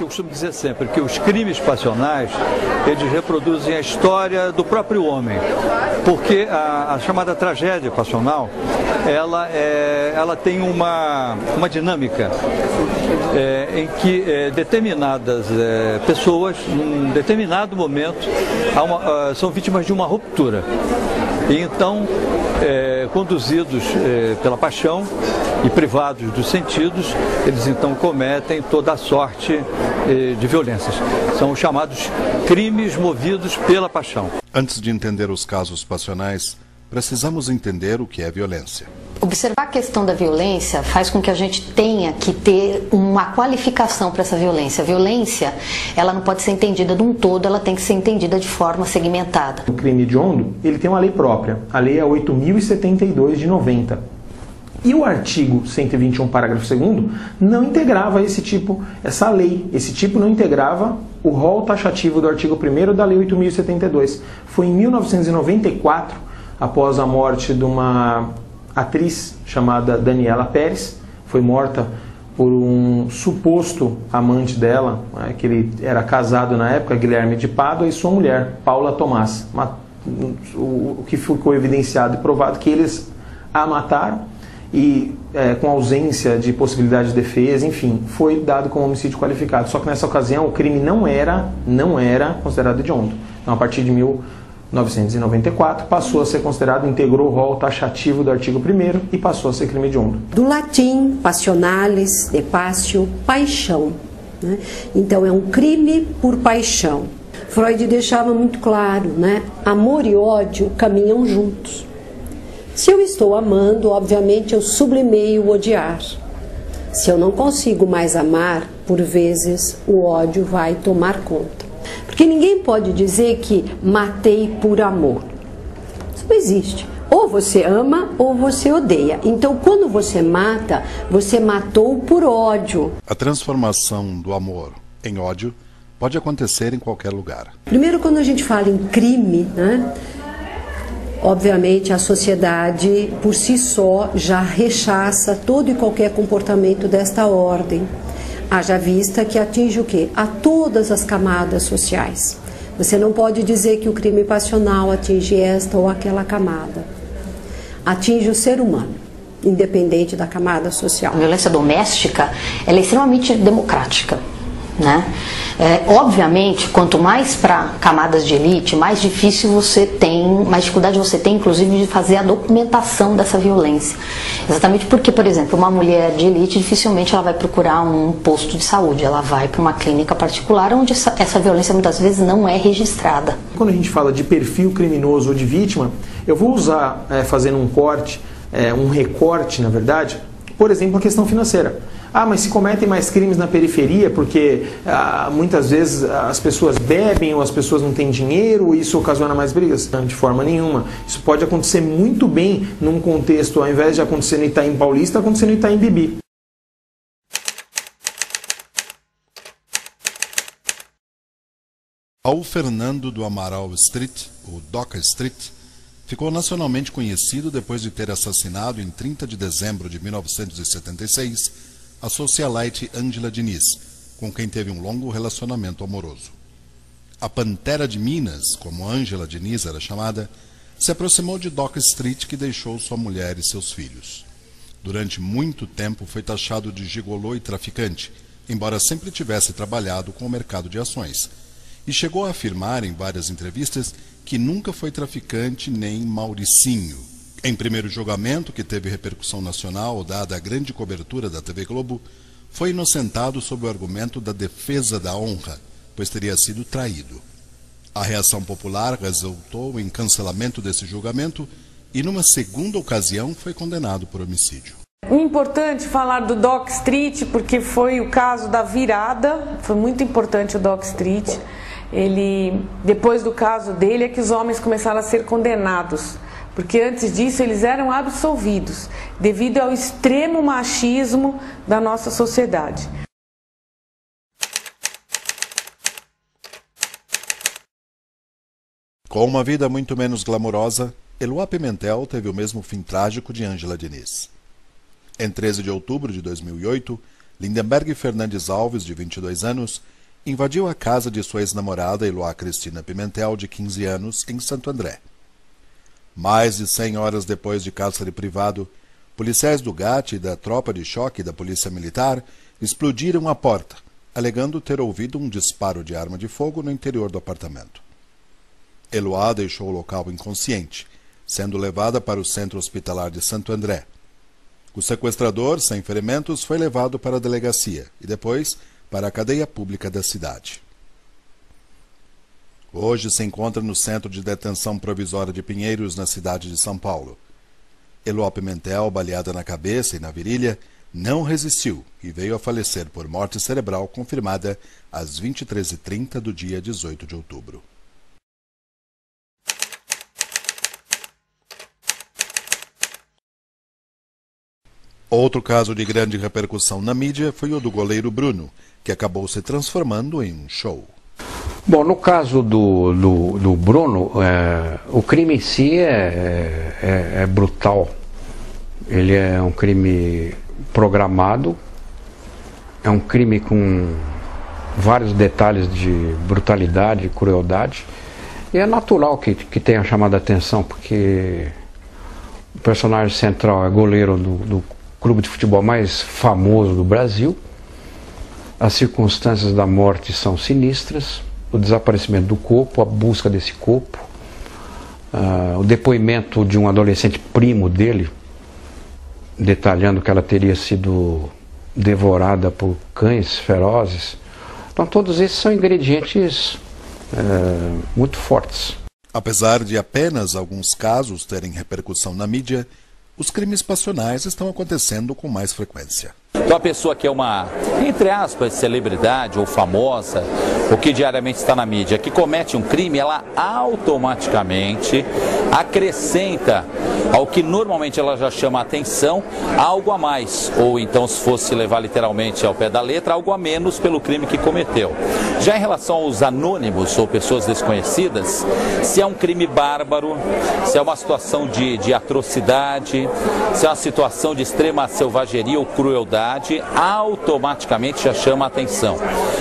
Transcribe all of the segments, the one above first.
eu costumo dizer sempre que os crimes passionais, eles reproduzem a história do próprio homem, porque a chamada tragédia passional, ela tem uma dinâmica em que determinadas pessoas, num determinado momento, são vítimas de uma ruptura. E então, conduzidos pela paixão e privados dos sentidos, eles então cometem toda a sorte de violências. São os chamados crimes movidos pela paixão. Antes de entender os casos passionais, precisamos entender o que é violência. Observar a questão da violência faz com que a gente tenha que ter uma qualificação para essa violência. A violência, ela não pode ser entendida de um todo, ela tem que ser entendida de forma segmentada. O crime hediondo, ele tem uma lei própria. A lei é 8.072 de 90. E o artigo 121, parágrafo 2º, não integrava essa lei. Esse tipo não integrava o rol taxativo do artigo 1º da lei 8.072. Foi em 1994, após a morte de uma atriz chamada Daniela Pérez, foi morta por um suposto amante dela, que ele era casado na época, Guilherme de Pádua, e sua mulher, Paula Tomás. O que ficou evidenciado e provado que eles a mataram e com ausência de possibilidade de defesa, enfim, foi dado como homicídio qualificado. Só que nessa ocasião o crime não era considerado hediondo. Então, a partir de 1994, passou a ser considerado, integrou o rol taxativo do artigo 1º e passou a ser crime hediondo. Do latim, passionalis, de passio, paixão. Né? Então, é um crime por paixão. Freud deixava muito claro, né? Amor e ódio caminham juntos. Se eu estou amando, obviamente eu sublimei o odiar. Se eu não consigo mais amar, por vezes o ódio vai tomar conta. Porque ninguém pode dizer que matei por amor. Isso não existe. Ou você ama ou você odeia. Então, quando você mata, você matou por ódio. A transformação do amor em ódio pode acontecer em qualquer lugar. Primeiro, quando a gente fala em crime, né? Obviamente a sociedade por si só já rechaça todo e qualquer comportamento desta ordem. Haja vista que atinge o quê? A todas as camadas sociais. Você não pode dizer que o crime passional atinge esta ou aquela camada. Atinge o ser humano, independente da camada social. A violência doméstica, ela é extremamente democrática, né? Obviamente, quanto mais para camadas de elite, mais difícil você tem, mais dificuldade você tem, inclusive, de fazer a documentação dessa violência. Exatamente porque, por exemplo, uma mulher de elite dificilmente ela vai procurar um posto de saúde, ela vai para uma clínica particular onde essa violência muitas vezes não é registrada. Quando a gente fala de perfil criminoso ou de vítima, eu vou usar, fazendo um corte, um recorte, na verdade, por exemplo, a questão financeira. Mas se cometem mais crimes na periferia porque muitas vezes as pessoas bebem ou as pessoas não têm dinheiro e isso ocasiona mais brigas? Não, de forma nenhuma. Isso pode acontecer muito bem num contexto, ao invés de acontecer no Itaim Paulista, acontecer no Itaim Bibi. Raul Fernando do Amaral Street, ou Doca Street, ficou nacionalmente conhecido depois de ter assassinado em 30 de dezembro de 1976 a socialite Ângela Diniz, com quem teve um longo relacionamento amoroso. A Pantera de Minas, como Ângela Diniz era chamada, se aproximou de Doca Street, que deixou sua mulher e seus filhos. Durante muito tempo foi taxado de gigolô e traficante, embora sempre tivesse trabalhado com o mercado de ações, e chegou a afirmar em várias entrevistas que nunca foi traficante nem Mauricinho. Em primeiro julgamento, que teve repercussão nacional, dada a grande cobertura da TV Globo, foi inocentado sob o argumento da defesa da honra, pois teria sido traído. A reação popular resultou em cancelamento desse julgamento e, numa segunda ocasião, foi condenado por homicídio. É importante falar do Doca Street, porque foi o caso da virada, foi muito importante o Doca Street. Depois do caso dele é que os homens começaram a ser condenados, porque antes disso eles eram absolvidos, devido ao extremo machismo da nossa sociedade. Com uma vida muito menos glamourosa, Eloá Pimentel teve o mesmo fim trágico de Ângela Diniz. Em 13 de outubro de 2008, Lindenberg Fernandes Alves, de 22 anos, invadiu a casa de sua ex-namorada Eloá Cristina Pimentel, de 15 anos, em Santo André. Mais de 100 horas depois de cárcere privado, policiais do GAT e da tropa de choque da Polícia Militar explodiram a porta, alegando ter ouvido um disparo de arma de fogo no interior do apartamento. Eloá deixou o local inconsciente, sendo levada para o centro hospitalar de Santo André. O sequestrador, sem ferimentos, foi levado para a delegacia e depois para a cadeia pública da cidade. Hoje se encontra no Centro de Detenção Provisória de Pinheiros, na cidade de São Paulo. Eloá Pimentel, baleada na cabeça e na virilha, não resistiu e veio a falecer por morte cerebral confirmada às 23h30 do dia 18 de outubro. Outro caso de grande repercussão na mídia foi o do goleiro Bruno, que acabou se transformando em um show. Bom, no caso do Bruno, o crime em si é brutal. Ele é um crime programado, é um crime com vários detalhes de brutalidade e crueldade. E é natural que tenha chamado a atenção, porque o personagem central é goleiro do clube de futebol mais famoso do Brasil. As circunstâncias da morte são sinistras, o desaparecimento do corpo, a busca desse corpo, o depoimento de um adolescente primo dele, detalhando que ela teria sido devorada por cães ferozes. Então todos esses são ingredientes muito fortes. Apesar de apenas alguns casos terem repercussão na mídia, os crimes passionais estão acontecendo com mais frequência. Então a pessoa que é uma, entre aspas, celebridade ou famosa, ou que diariamente está na mídia, que comete um crime, ela automaticamente acrescenta ao que normalmente ela já chama a atenção, algo a mais, ou então, se fosse levar literalmente ao pé da letra, algo a menos pelo crime que cometeu. Já em relação aos anônimos ou pessoas desconhecidas, se é um crime bárbaro, se é uma situação de atrocidade, se é uma situação de extrema selvageria ou crueldade, automaticamente já chama a atenção.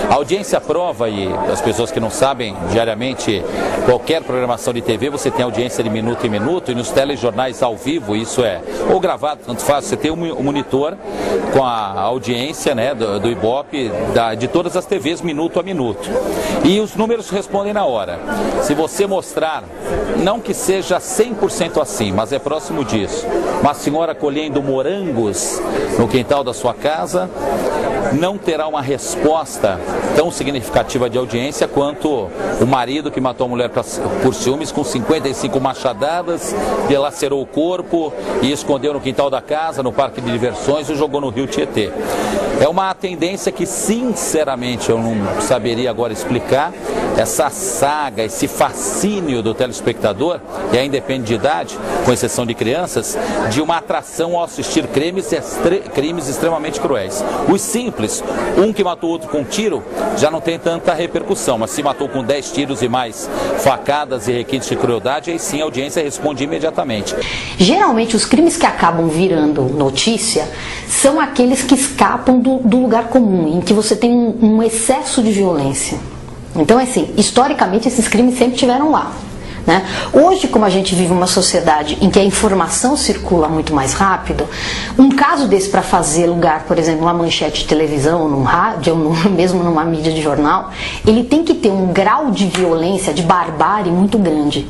A audiência prova, e as pessoas que não sabem, diariamente, qualquer programação de TV, você tem audiência de minuto em minuto, e nos telejornais ao vivo, isso é, ou gravado, tanto faz, você tem um monitor com a audiência, né, do Ibope, de todas as TVs, minuto a minuto. E os números respondem na hora. Se você mostrar, não que seja 100% assim, mas é próximo disso, uma senhora colhendo morangos no quintal da sua casa, não terá uma resposta tão significativa de audiência quanto o marido que matou a mulher por ciúmes com 55 machadadas, dilacerou o corpo e escondeu no quintal da casa, no parque de diversões, e jogou no rio Tietê. É uma tendência que, sinceramente, eu não saberia agora explicar, essa saga, esse fascínio do telespectador, e aí depende de idade, com exceção de crianças, de uma atração ao assistir crimes extremamente cruéis. Os simples, um que matou outro com um tiro, já não tem tanta repercussão, mas se matou com 10 tiros e mais facadas e requintes de crueldade, aí sim a audiência responde imediatamente. Geralmente os crimes que acabam virando notícia são aqueles que escapam do lugar comum, em que você tem um excesso de violência. Então, assim, historicamente esses crimes sempre estiveram lá, né? Hoje, como a gente vive uma sociedade em que a informação circula muito mais rápido, um caso desse para fazer lugar, por exemplo, numa manchete de televisão, num rádio, ou mesmo numa mídia de jornal, ele tem que ter um grau de violência, de barbárie muito grande.